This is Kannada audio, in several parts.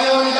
Om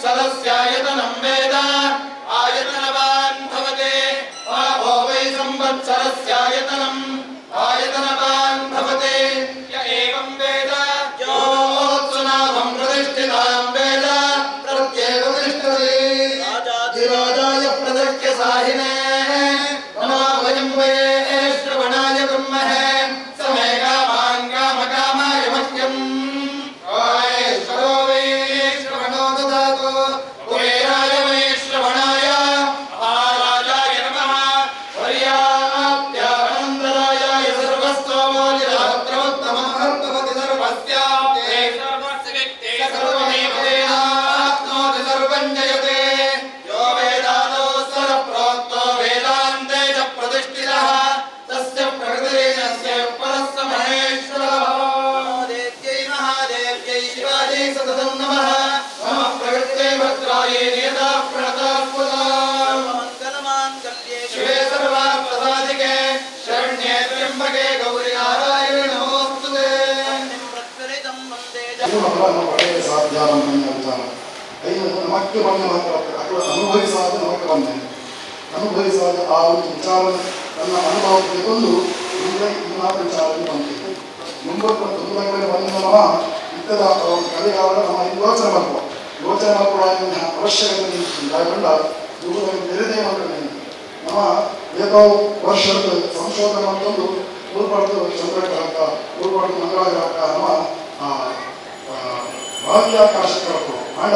संवत्सरस्यायतनं वेद आयतनवान् भवते आपो वै संवत्सरस्यायतनम् आयतनवान् भवते य एवं वेद योत्सुनाभं प्रतिष्ठितां वेद प्रत्येव तिष्ठति राजाधिराजाय प्रदक्ष्य साहिने नमो वयं वै श्रवणाय ब्रह्महे समे कामान् कामकामाय मह्यम् ऐश्वरो वै श्रवणो ददातु कुबेराय वै श्रवणाय महाराजाय नमः पर्याप्त्यानन्दरायाय सर्वस्तोमोदिरात्रमुत्तममहर्तमति सर्वस्याप्ते सर्वस्य सर्वमेव तेनाप्नोति सर्वं जयते यो वेदादौ स्वरप्रोक्तो वेदान्ते च प्रतिष्ठितः तस्य प्रकृतिरेणस्य परस्य महेश्वरः देव्यै महादेव्यै शिवायै सततं नमः नमः प्रकृते भद्रायै नियता प्रणता मङ्गलमाङ्गल्ये शिवे सर्वार्थसाधिके शरण्ये त्र्यम्बके गौरी नारायणे नमोऽस्तुते प्रत्यरितं वन्दे ನಮಗೆ ಬಂದ ಅಥವಾ ಅನುಭವಿಸಾದ ನಮಗೆ ಬಂದೆ ಅನುಭವಿಸಾದ ಆ ಒಂದು ವಿಚಾರ ನನ್ನ ಅನುಭವಕ್ಕೆ ಬಂದು ಮುಂದೆ ಇನ್ನೂ ವಿಚಾರಕ್ಕೆ ಬಂದಿದೆ ಮುಂಬತ್ತು ತೊಂದರೆಗಳಿಗೆ ಬಂದ ನಮ್ಮ ಇತರ ಕಲೆಗಾರ ನಮ್ಮ ಯೋಚನೆ ಮಾಡ್ಕೋ ಯೋಚನೆ ಮಾಡ್ಕೊಳ್ಳೋ ಅವಶ್ಯಕತೆ ಯಾಕಂಡ ಇವುಗಳಿಗೆ ಬೇರೆದೇ ಮಾಡ್ಕೊಂಡು ನಮ್ಮ ಏಕೋ ವರ್ಷದ ಸಂಶೋಧನೆ ಮಾಡ್ಕೊಂಡು ಉಳ್ಬಾರ್ದು ಚಂದ್ರಗ್ರಹಕ ಉಳ್ಬಾರ್ದು ಮಂಗಳ ಗ್ರಹಕ ನಮ್ಮ ಬಾಹ್ಯಾಕಾಶಕ್ಕೆ ಆಂಡ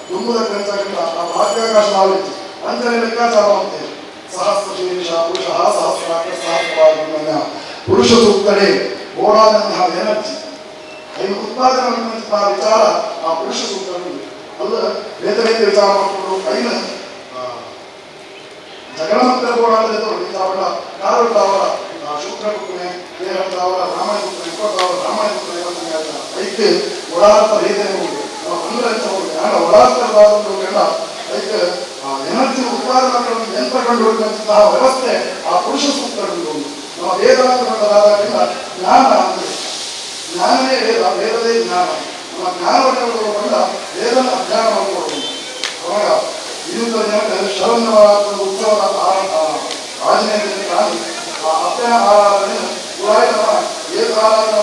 ದುಂಬುದ ಗ್ರಂಥಗಳಿಂದ ಆ ಬಾಹ್ಯಾಕಾಶ ನಾಲೆಜ್ ಅಂಜನೆ ಲೆಕ್ಕಾಚಾರ ಅಂತೇವೆ ಸಹಸ್ರ ಶೀರ್ಷ ಪುರುಷ ಸಹಸ್ರಾಕ ಸಹಸ್ರವಾದ ಪುರುಷ ಸೂಕ್ತಡೆ ಓಡಾದಂತಹ ಎನರ್ಜಿ ಐದು ಉತ್ಪಾದನೆ ಮಾಡುವಂತಹ ವಿಚಾರ ಆ ಪುರುಷ ಸೂಕ್ತಗಳು ಅಲ್ಲ ಬೇರೆ ಬೇರೆ ವಿಚಾರ ಮಾಡಿಕೊಂಡು ಐನ ಜಗನ್ಮಂತ್ರ ಓಡಾಡಲಿದ್ದು ಅವರ ಕಾರುಟ್ಟವರ ಶುಕ್ರ ಕುಕ್ಕನೆ ದೇಹದವರ ರಾಮಾಯಣ ಕುಕ್ಕನೆ ಇಪ್ಪತ್ತವರ ರಾಮಾಯಣ ಕುಕ್ಕನೆ ಐಕ್ಕೆ ಓಡಾಡ್ತಾ ರೀತಿಯ ಹೋಗಿ ಒಳಾರ್ಥವಾದಂತಹ ಅದಕ್ಕೆ ಎನರ್ಜಿ ಉತ್ಪಾದನೆ ಯಂತ್ರ ಕಂಡುಹಿಡಿದಂತಹ ವ್ಯವಸ್ಥೆ ಆ ಪುರುಷ ಸೂಕ್ತಗಳು ನಮ್ಮ ವೇದಾಂತದಿಂದ ಜ್ಞಾನ ಅಂದರೆ ಜ್ಞಾನವೇ ವೇದ ವೇದದೇ ಜ್ಞಾನ ನಮ್ಮ ಜ್ಞಾನವನ್ನು ಕಂಡ ವೇದನ ಅಧ್ಯಯನ ಮಾಡಿಕೊಡುವುದು ಅವಾಗ ಇನ್ನೊಂದು ಜನಕ್ಕೆ ಶರಣ್ಯ ಉತ್ಸವದ ಆಚರಣೆಯಲ್ಲಿ ನಾನು ಆ ಅಪ್ಪನ ಆರಾಧನೆ ಪುರಾಯಣ ಏಕ ಆರಾಧನೆ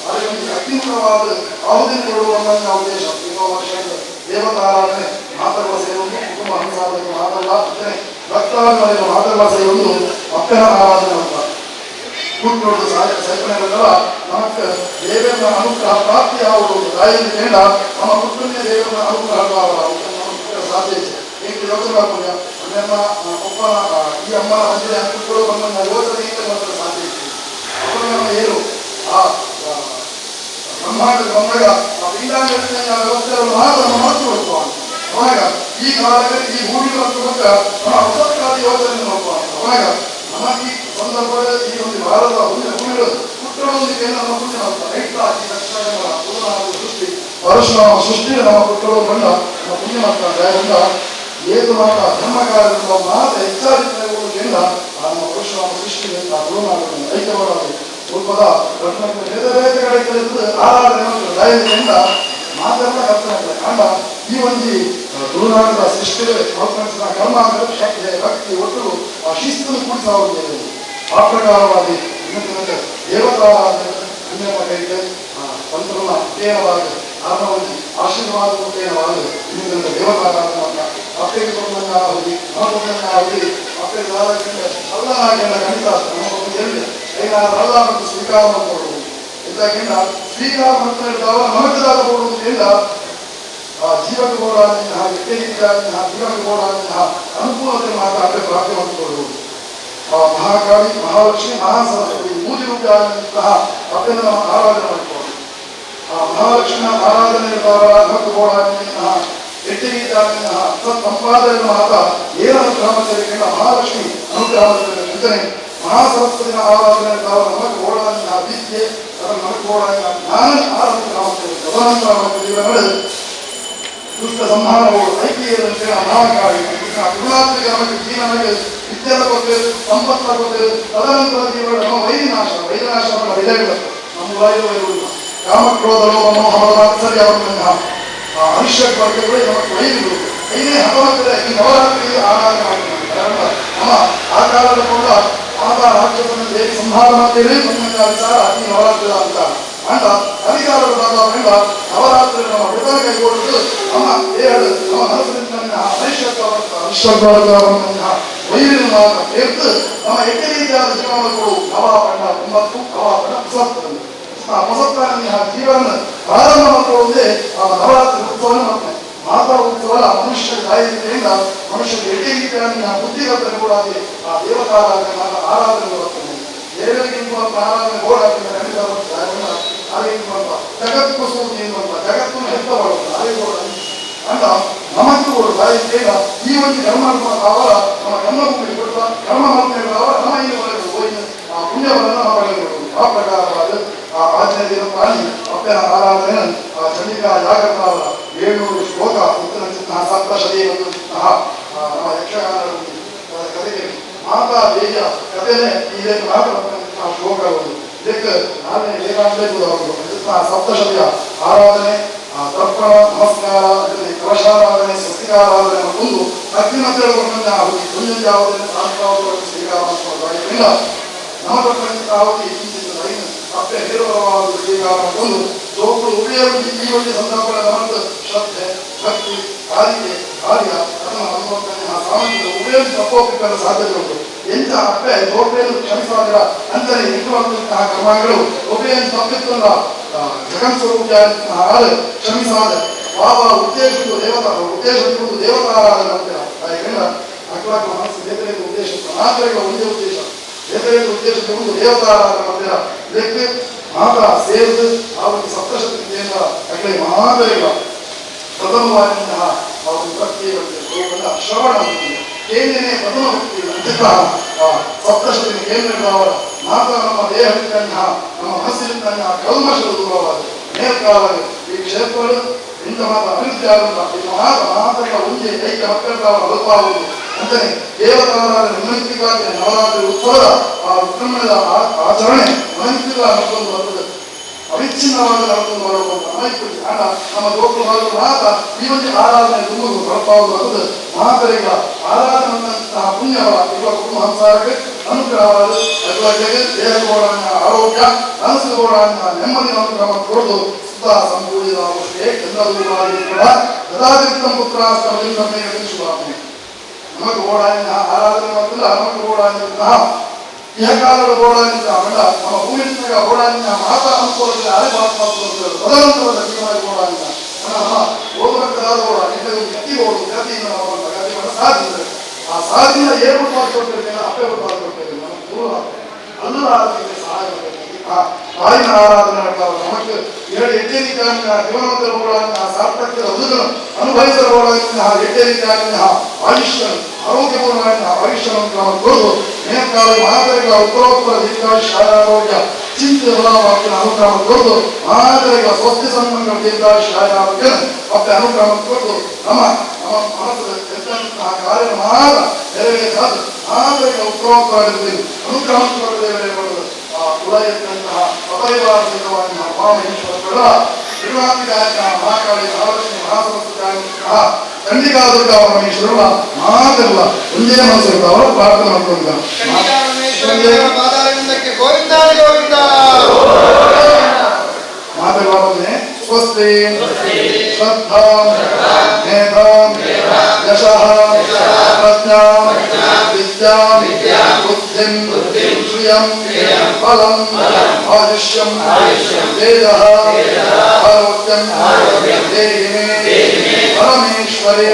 ಅದಕ್ಕೆ ಅತ್ಯುತ್ತಮವಾದ ಆಹುತಿ ಕೊಡುವ ಉದ್ದೇಶ ವರ್ಷ ದೇವತಾರಾಧನೆ ಮಾತೃ ಸೇವೆಯನ್ನು ಕುಟುಂಬ ಹಂಸಾಧನೆ ಮಾತಲ್ಲ ಅಷ್ಟೇ ಭಕ್ತಾರಾಧನೆ ಮಾತೃ ಸೇವೆಯನ್ನು ಅಪ್ಪನ ಆರಾಧನೆ ಅಂತ ಕೂತ್ಕೊಂಡು ಸೈಕನೆಲ್ಲ ನಮಗೆ ದೇವರ ಅನುಗ್ರಹ ಪ್ರಾಪ್ತಿ ಆಗುವುದು ತಾಯಿಯಿಂದ ಕೇಳ ನಮ್ಮ ಕುಟುಂಬ ದೇವರ ಅನುಗ್ರಹ ಸಾಧ್ಯ ಇದೆ ಈಗ ಯೋಚನೆ ಮಾಡ್ಕೊಂಡ ನಮ್ಮ ಒಬ್ಬ ಈ ಅಮ್ಮನ ಮಂದಿರ ಕುಟ್ಕೊಳ್ಳೋ ಬಂದ ಯೋಚನೆಯಿಂದ ಮಾತ್ರ ಸಾಧ್ಯ ಇದೆ ಅಪ್ಪನ ಏನು ಆ ಬ್ರಹ್ಮಾಂಡ ಬಂದಾಗ ಆ ಪಿಂಡಾಂಡ ವ್ಯವಸ್ಥೆಯನ್ನು ಮಾತ್ರ ನಮ್ಮ ಮಹತ್ವ ಕೊಡ್ತಾನೆ ಅವಾಗ ಈ ಕಾಲದಲ್ಲಿ ಈ ಭೂಮಿ ಮತ್ತು ನಮ್ಮ ಹೊಸಕ್ಕಾದ ಯೋಚನೆ ನೋಡ್ತಾನೆ ಅವಾಗ ನಮಗೆ ಈ ಸಂದರ್ಭದಲ್ಲಿ ಈ ಒಂದು ಭಾರತ ಭೂಮಿಗಳು ಪುತ್ರರೊಂದಿಗೆ ನಮ್ಮ ಪುಣ್ಯ ಮಾಡ್ತಾರೆ ಸೃಷ್ಟಿ ಪರಶುರಾಮ ಸೃಷ್ಟಿಗೆ ನಮ್ಮ ಪುತ್ರರು ಬಂದ ನಮ್ಮ ಪುಣ್ಯ ಮಾಡ್ತಾರೆ ಅದರಿಂದ ಏದು ಮಾತ್ರ ಧರ್ಮ ಕಾರ್ಯದಿಂದ ಮಾತ್ರ ಹೆಚ್ಚಾಗಿದ್ದರಿಂದ ನಮ್ಮ ಪರಶುರಾಮ ಸೃಷ್ಟಿಗೆ ಗುರುನಾಥನ ಐಕ್ಯವಾದ ರೂಪದ ಬೇರೆ ಬೇರೆ ಕಡೆ ಆರಾಧನೆ ದಯದಿಂದ ಮಾತೆಲ್ಲ ಕರ್ತನೆ ಕಂಡ ಈ ಒಂದು ಗುರುನಾಥದ ಸೃಷ್ಟಿಗೆ ಕರ್ಮ ಶಕ್ತಿ ಭಕ್ತಿ ಒಟ್ಟು ಆ ಶಿಸ್ತನ್ನು ಕೂಡಿಸಾവുന്നത് ಆ ಪ್ರಕಾರವಾಗಿ ದೇವತಾರಾಧನೆ ಪುಣ್ಯಮಗಳಿಗೆ ತಂತ್ರನ ಅಧ್ಯಯನವಾಗ ಕಾರಣವಾಗಿ ಆಶೀರ್ವಾದ ಮುಖೇನವಾಗ ಇನ್ನೊಂದು ದೇವತಾರಾಧನೆ ಅಪ್ಪೆಗೆ ಕೊಡುವಂತಾಗಿ ಮಹತ್ವವಾಗಿ ಅಪ್ಪೆಗೆ ಅಲ್ಲನಾಗೆಲ್ಲ ಗಣಿತ ನಮ್ಮ ಅಲ್ಲ ಮತ್ತು ಸ್ವೀಕಾರ ಮಾಡಿಕೊಳ್ಳುವುದು ಇದಾಗಿಂದ ಸ್ವೀಕಾರ ಮಾಡ್ತಾ ನಮಗದಾದ ಕೊಡುವುದರಿಂದ ಆ ಜೀವಕ ಗೋಡಾದಂತಹ ವ್ಯಕ್ತಿಗಿದ್ದಾದಂತಹ ಜೀವಕ ಗೋಡಾದಂತಹ ಅನುಕೂಲತೆ ಮಾತ್ರ ಅಪ್ಪೆ ಪ್ರಾಪ್ತಿ ಮಾಡಿಕೊಳ್ಳುವುದು ಆ ಮಹಾಕಾಳಿ ಮಹಾಲಕ್ಷ್ಮಿ ಮಹಾಸರಸ್ವತಿ ಮೂಜಿ ರೂಪಿಯಾದಂತಹ ಅಪ್ಪೆಯನ್ನು ನಾವು ಆರಾಧನೆ ಮಾಡಿಕೊಳ್ಳುವುದು ಆ ಮಹಾಲಕ್ಷ್ಮಿಯ ಆರಾಧನೆಯವರ ಭಕ್ತ ಗೋಡಾದಂತಹ ವ್ಯಕ್ತಿಗಿದ್ದಾದಂತಹ ಸಂಪಾದನೆಯನ್ನು ಮಾತ್ರ ಏನ ಅನುಗ್ರಹದಿಂದ ಮಹಾಲಕ್ಷ್ಮಿ ಅನುಗ್ರಹದ ಚಿಂತನೆ ಮಹಾಸರಸ್ವತಿನ ಆರಾಧನೆ ನಮಗೆ ಓಡಾದಂತಹ ವಿದ್ಯೆ ಅದನ್ನು ನಮಗೆ ಓಡಾದ ಜ್ಞಾನ ಆರಾಧನೆ ತದನಂತರ ದುಷ್ಟ ಸಂಹಾರಗಳು ಐಕ್ಯದಂತೆ ಮಹಾಕಾಳಿ ಗುರುನಾಥಿಗೆ ನಮಗೆ ಜೀವನಕ್ಕೆ ವಿದ್ಯೆಯ ಕೊಟ್ಟು ಸಂಪತ್ತರ ಕೊಟ್ಟು ತದನಂತರ ಜೀವನ ನಮ್ಮ ವೈರಿನಾಶ ವಿಧಗಳು ನಮ್ಮ ವೈರುಗಳು ಕಾಮಕ್ರೋಧ ಲೋಭ ಮೋಹ ಮದ ಮಾತ್ಸರ್ಯ ಅನಿಶ್ಚಯ ವರ್ಗಗಳು ನಮಗೆ ವೈರಿಗಳು ಐದನೇ ಹಬ್ಬದ ಈ ನವರಾತ್ರಿ ಆರಾಧನೆ ಮಾಡ್ತಾರೆ. ನಮ್ಮ ಆ ಕಾಲದ ಕೂಡ ಆತ ರಾಕ್ಷಸನ ದೇವಿ ಸಂಹಾರ ಮಾಡ್ತೇವೆ ಸಂಬಂಧ ವಿಚಾರ ಈ ನವರಾತ್ರಿ ಅಂತ ಅಂಡ ಅಧಿಕಾರದ ಬೇಡ ನವರಾತ್ರಿ ನಮ್ಮ ವ್ರತ ಕೈಗೊಳ್ಳುವುದು ನಮ್ಮ ಏಳು ನಮ್ಮ ಮನಸ್ಸಿನ ವೈರಿನ ಎದ್ದು ನಮ್ಮ ಎಟ್ಟೆ ರೀತಿಯಾದ ಜೀವನಗಳು ನವಾಪಣ್ಣ 9 ನವಾಪಣ್ಣ ಹೊಸತನ ಜೀವನ ಪ್ರಾರಂಭ ಮಾಡ್ಕೊಳ್ಳುವುದೇ ಆ ನವರಾತ್ರಿ ಉತ್ಸವನ ಮಾಡ್ತೇನೆ. ಮಾತಾ ಉತ್ಸವ ಮನುಷ್ಯ ಗಾಯದಿಂದ ಮನುಷ್ಯರಿಗೆ ಎಟ್ಟೆ ರೀತಿಯ ಬುದ್ಧಿಗತನೆ ಕೂಡ ಆ ದೇವತಾರಾಧನೆ ಆರಾಧನೆ ಬರ್ತದೆ. ದೇವರಿಗಿಂತ ಆರಾಧನೆ ಓಡಾಡ್ತದೆ ಖಂಡಿತ ಹಾಗೆ ಜಗತ್ತು ಸೂಚಿ ಜಗತ್ತು ಹೆತ್ತ ಮಾಡುತ್ತೆ ಹಾಗೆ ಅಂಡ ನಮಗೂ ಗಾಯದಿಂದ ಈ ಒಂದು ಕರ್ಮ ಅವರ ನಮ್ಮ ಕರ್ಮಭೂಮಿ ಕೊಡುವ ಕರ್ಮ ಮಾಡ್ತೇವೆ ಅವರ ನಮ್ಮ ಇಲ್ಲಿ ಒಳಗೆ ಆ ಪುಣ್ಯವನ್ನು ನಾವು ಆ ಪ್ರಕಾರವಾದ ಆ ಆಚರಣೆ ಪ್ರಾಣಿ ಅಪ್ಪನ ಆರಾಧನೆ ಆ ಚಂಡಿಕಾ ಜಾಗೃತ ಅವರ 700 ಶ್ಲೋಕ ಉತ್ತಮ ಸಪ್ತಶತಿ ನಮ್ಮ ಯಕ್ಷಗಾನ ಕಥೆಗೆ ಮಾತಾ ಬೇಜ ಕಥೆನೇ ಇದಕ್ಕೆ ಮಾತ್ರ ಶ್ಲೋಕಗಳು ಇದಕ್ಕೆ ನಾನೇ ಏಕಾಂತೇಕುದು ಅವರು ಸಪ್ತಶತಿಯ ಆರಾಧನೆ ತರ್ಪಣ ನಮಸ್ಕಾರ ಕಲಶಾರಾಧನೆ ಸ್ವಸ್ತಿಕಾರಾಧನೆ ಮತ್ತೊಂದು ಅಗ್ನಿ ಮಧ್ಯೆ ಆಹುತಿ ಮುಂಜಾವಧನೆ ಸಾಂಸ್ಕೃತಿಕ ಸ್ವೀಕಾರ ಮಾಡಿಕೊಳ್ಳುವುದಾಗಿಲ್ಲ ನಮಗೊಬ್ಬರಿಂದ ಆಹುತಿ ಅಪ್ಪೆ ಹೇರುವವಾದ ಸ್ವೀಕಾರ ಮತ್ತೊಂದು ಜೋಗಳು ಉಭಯರು ಈ ಒಂದು ಸಂದರ್ಭಗಳ ನಮ್ಮದು ಶ್ರದ್ಧೆ ಭಕ್ತಿ ಕಾರಿಕೆ ಕಾರ್ಯ ಅದನ್ನು ನಮ್ಮ ಸಾಮಾಜಿಕ ಉಭಯ ತಪ್ಪೋಪಿಕ್ಕಲು ಸಾಧ್ಯತೆ ಉಂಟು. ಎಂಥ ಅಪ್ಪೆ ಜೋಪೆಯನ್ನು ಕ್ಷಮಿಸುವಾಗ ಅಂತಲೇ ಇಟ್ಟುವಂತಹ ಕ್ರಮಗಳು ಉಭಯನ್ನು ತಪ್ಪಿತ್ತಲ್ಲ ಜಗನ್ ಸ್ವರೂಪ ಕ್ಷಮಿಸಾದ ಬಾಬಾ ಉದ್ದೇಶದ್ದು ದೇವತಾರಾಧನೆ ಅಂತ ಯಾಕಂದ್ರೆ ಅಕ್ಲಾಕ ಮನಸ್ಸು ಬೇರೆ ಉದ್ದೇಶ ಮಾತ್ರೆಗಳ ಒಂದೇ ಉದ್ದೇಶ ಬೇರೆ ಉದ್ದೇಶದ ಒಂದು ದೇವತಾರಾಧನೆ ಮಾಡ್ತೀರ ಇದಕ್ಕೆ ಮಾತ್ರ ಸೇರಿದು ಆ ಒಂದು ಸಪ್ತಶಕ್ತಿ ಕೇಂದ್ರ ಅಗ್ಲಿ ಮಾತ್ರೆಗಳ ಪ್ರಥಮವಾದಂತಹ ಆ ಒಂದು ಭಕ್ತಿಯ ಶ್ರವಣ ಕೇಂದ್ರನೇ ಪ್ರಥಮ ಭಕ್ತಿ ಅಂತಹ ಸಪ್ತಶಕ್ತಿ ಕೇಂದ್ರಗಳವರ ಮಾತ್ರ ನಮ್ಮ ದೇಹದಿಂದ ನಮ್ಮ ಮನಸ್ಸಿನಿಂದ ಕಲ್ಮಶದ ದೂರವಾದ ನೇರವಾಗಿ ಈ ಕ್ಷೇತ್ರಗಳು ಇಂಥ ಮಾತ್ರ ಅಭಿವೃದ್ಧಿ ಆದಂತ ಇದು ಮಾತ್ರ ಒಂದೇ ಐಕ್ಯ ಮಕ್ಕಳ ಅಲ್ಪಾಗುವುದು ಅಂತಾನೆ ದೇವತಾರಾಧನೆ ವಿನಂತಿಗಾಗಿ ನವರಾತ್ರಿ ಉತ್ಸವದ ಆ ವಿಕ್ರಮಣದ ಆಚರಣೆ ವಿನಂತಿಗಳ ಮತ್ತೊಂದು ಬರ್ತದೆ ಅವಿಚ್ಛಿನ್ನವಾಗಿ ನಡೆದುಕೊಂಡು ಬರುವಂತ ಅನೈಕ್ಯ ಹಣ ನಮ್ಮ ದೋಷ ಮಾತ್ರ ಈ ಒಂದು ಆರಾಧನೆ ತುಂಬುವುದು ಹೊರಪಾವುದು ಬರ್ತದೆ ಮಹಾಕರಿಗಳ ಆರಾಧನೆಯಂತಹ ಪುಣ್ಯಗಳ ಇರುವ ಕುಟುಂಬ ಸಂಸಾರಕ್ಕೆ ಅನುಗ್ರಹವಾದ ದೇಹಗೋಡಾಂಗ ಆರೋಗ್ಯ ಮನಸ್ಸುಗೋಡಾಂಗ ನೆಮ್ಮದಿ ಅನುಗ್ರಹ ಕೊಡುವುದು ಸುತ್ತ ಸಂಪೂರ್ಣವಾಗುತ್ತದೆ ಎಲ್ಲರೂ ಕೂಡ ಗದಾಧಿಕ್ತಂ ಪುತ್ರಾಸ್ತಮದಿಂದ ತಿಳಿಸುವಾನೆ ನಮಗೆ ಓಡಾಂಗ ಆರಾಧನೆ ಮಾಡ್ತಿಲ್ಲ ನಮಗೆ ಓಡಾಂತಹ ಇಹಕಾಲದ ಗೋಡಾಂಗ ಬೇಡ ನಮ್ಮ ಭೂಮಿಯ ಗೋಡಾಂಗ ಮಾತಾ ಅನುಕೂಲದಲ್ಲಿ ಅರೆ ತದನಂತರದ ಜೀವನ ಗೋಡಾಂಗ ನಮ್ಮ ಓದಬೇಕಾದ ಗೋಡಾಂಗ ಗತಿ ಓಡು ಗತಿಯಿಂದ ಗತಿಯನ್ನು ಸಾಧಿಸಿದೆ ಆ ಸಾಧನೆಯ ಏರ್ಪಾಡು ಮಾಡಿಕೊಟ್ಟಿರ್ತೇನೆ ಅಪ್ಪೆ ಮಾಡಿಕೊಟ್ಟಿದ್ದೇನೆ ನಮಗೆ ದೂರ ಅಲ್ಲೂ ಆರಾಧನೆಗೆ ಸಹಾಯ ತಾಯಿನ ಆರಾಧನೆ ನಮಗೆ ಎರಡು ಎಟ್ಟೆ ರೀತಿಯ ಜೀವನದ ಗೋಡಾಂಗ ಸಾರ್ಥಕ್ಯದ ಬದುಕನ್ನು ಅನುಭವಿಸಬಹುದಾದಂತಹ ಎಟ್ಟೆ ರೀತಿಯ ಆಯುಷ್ಯ ಆರೋಗ್ಯಪೂರ್ಣವಾದ ಆಯುಷ್ಯವನ್ನು ನಾವು ಕೊಡುವುದು ನೇಕಾಲ ಮಾದರಿಗಳ ಉತ್ತರೋತ್ತರ ದೀರ್ಘಾಯುಷ್ಯ ಆರೋಗ್ಯ ಚಿಂತೆ ಬಲವಾಗಿ ಅನುಕ್ರಮ ಕೊಡುವುದು ಮಾದರಿಗಳ ಸ್ವಸ್ಥ ಸಂಬಂಧ ದೀರ್ಘಾಯುಷ್ಯ ಆರೋಗ್ಯ ಮತ್ತೆ ಅನುಕ್ರಮ ಕೊಡುವುದು ನಮ್ಮ ನಮ್ಮ ಮನಸ್ಸು ಕಾರ್ಯ ಮಾತ್ರ ನೆರವೇರಿಸಾದ ಮಾದರಿಗಳ ಉತ್ತರೋತ್ತರದಲ್ಲಿ ಅನುಕ್ರಮ ಕೊಡುವುದೇ ಮಾಡುವುದು ಆ ಕುಲ ಎತ್ತಂತಹ ಸಪರಿವಾರ ಸಿದ್ಧವಾಗಿ ಮಹಾಮಹೇಶ್ವರ ತಿರುವಾತಿಗಾಯಕ ಮಹಾಕಾಳಿ ಮಹಾಲಕ್ಷ್ಮಿ ಮಹಾಸರಸ್ವತಿಯಾದಂತಹ ಖಂಡಿಕಾ ದುರ್ಗಾ ಪರಮೇಶ್ವರರ ಮಾತೆಲ್ಲ ಒಂದೇ ಮನಸ್ಸು ಅವರು ಪ್ರಾರ್ಥನೆ ಮಾಡ್ಕೊಂಡಿದ್ದಾರೆ. ಗೋವಿಂದ ಗೋವಿಂದ ಮಾತೆಲ್ಲ ಬಂದ್ರೆ ಸ್ವಸ್ತಿ ಶ್ರದ್ಧಾ ಮೇಧಾಂ ಯಶಃ ಪ್ರಜ್ಞಾ ವಿದ್ಯಾ ಬುದ್ಧಿಂ ಶ್ರಿಯಂ ಬಲಂ ಆಯುಷ್ಯಂ ತೇಜಃ ಆರೋಗ್ಯಂ ದೇಹಿ ಮೇ ಪರಮೇಶ್ವರೇ.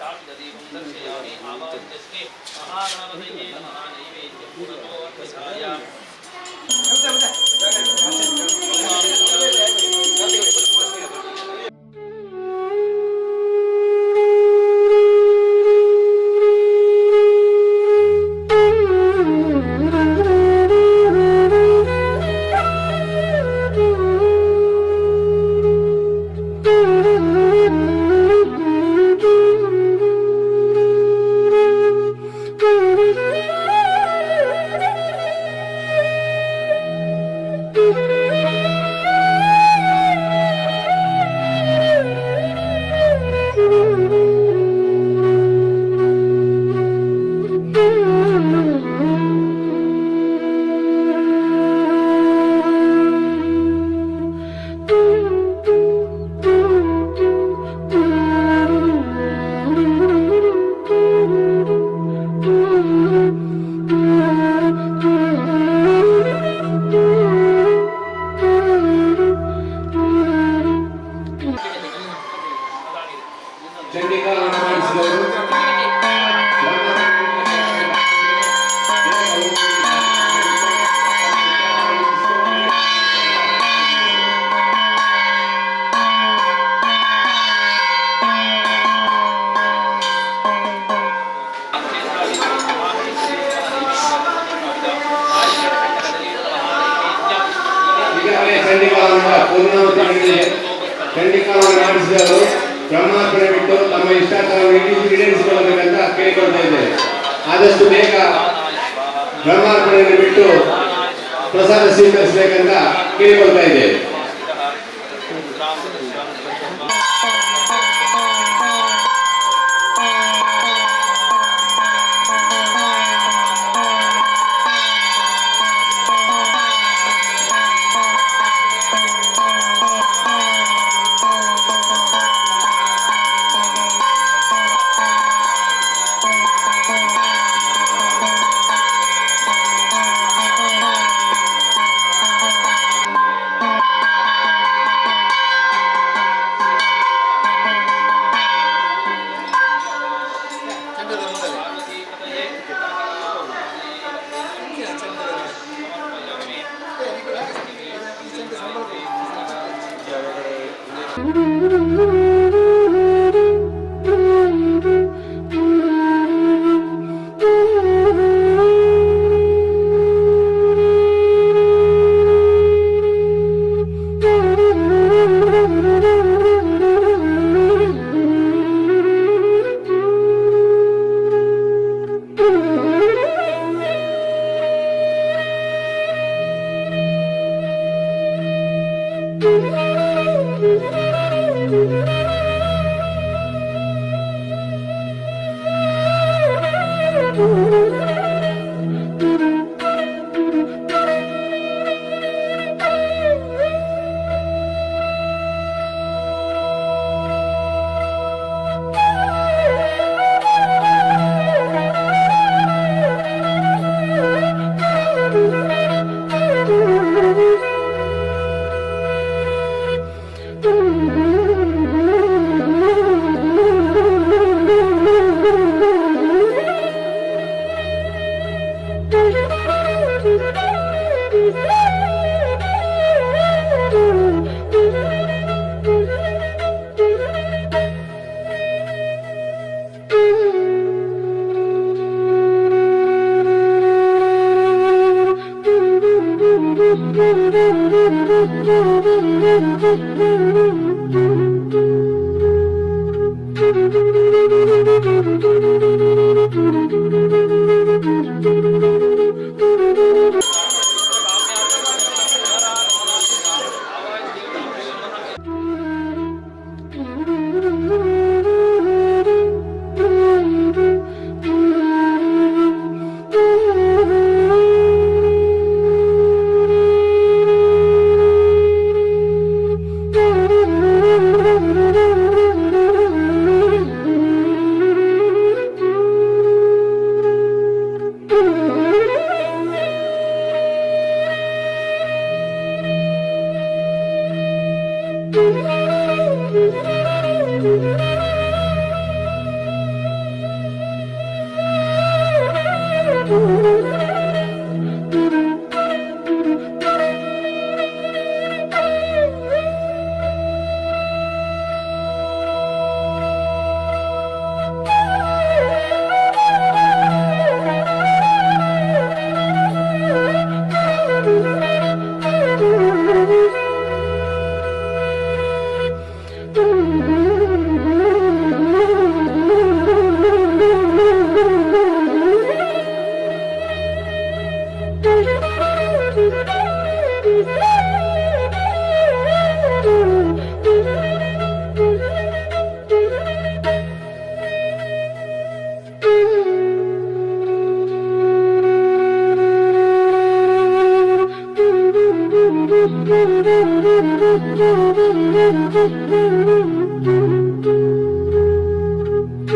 स्थापितदीपं दर्शयामि आवाहयस्मि महागणपतये नमः नैवेद्यं पुरतो अर्पयामि ಚಂಡಿಕಾವನ್ನು ಮಾಡಿಸಿದವರು ಬ್ರಹ್ಮಾರ್ಪಣೆ ಬಿಟ್ಟು ತಮ್ಮ ಇಷ್ಟಾರ್ಥವನ್ನು ಈಡೇರಿಸಿಕೊಳ್ಳಬೇಕಂತ ಕೇಳಿಕೊಳ್ತಾ ಇದ್ದೇವೆ. ಆದಷ್ಟು ಬೇಗ ಬ್ರಹ್ಮಾರ್ಪಣೆಯನ್ನು ಬಿಟ್ಟು ಪ್ರಸಾದ ಸ್ವೀಕರಿಸಬೇಕಂತ ಕೇಳಿಕೊಳ್ತಾ ಇದ್ದೇವೆ.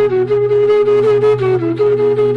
Thank you.